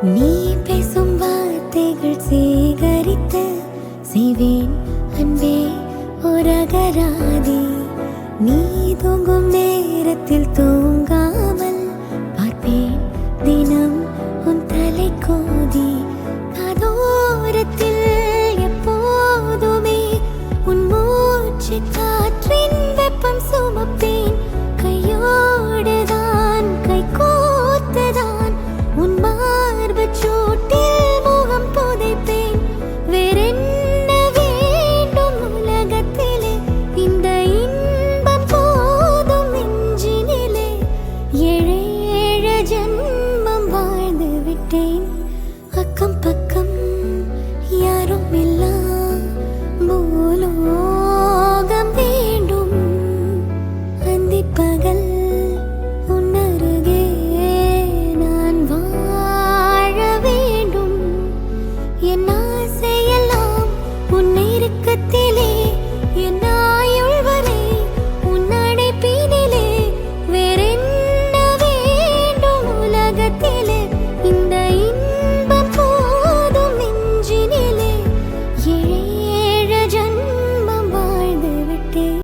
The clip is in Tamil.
நீ பேசும் வார்த்தைகள் சேகரித்து செய்வேன் அன்பே ஒரு நீ தூங்கும் நேரத்தில் தூங்காமல் பார்ப்பேன் தினம் உன் தலை கோதி கதோரத்தில் எப்போதுமே உன் மூச்சு காற்றின் வெப்பம் சுமப்பேன் கையோடுதான் கை கோத்துதான் உன் மார்பு சூட்டில் முகம் புதைப்பேன் வேறென்ன வேண்டும் உலகத்திலே இந்த இன்பம் போதும் நெஞ்சினிலே ஏழு ஏழு ஜென்மம் வாழ்ந்து விட்டேன் அக்கம் பக்கம் யாரும் இல்லா பூலோகம் வேண்டும் அந்திப்பகல் உன்னருகே நான் வாழ வேண்டும் என் ஆசையெல்லாம் உன்னை இருக்க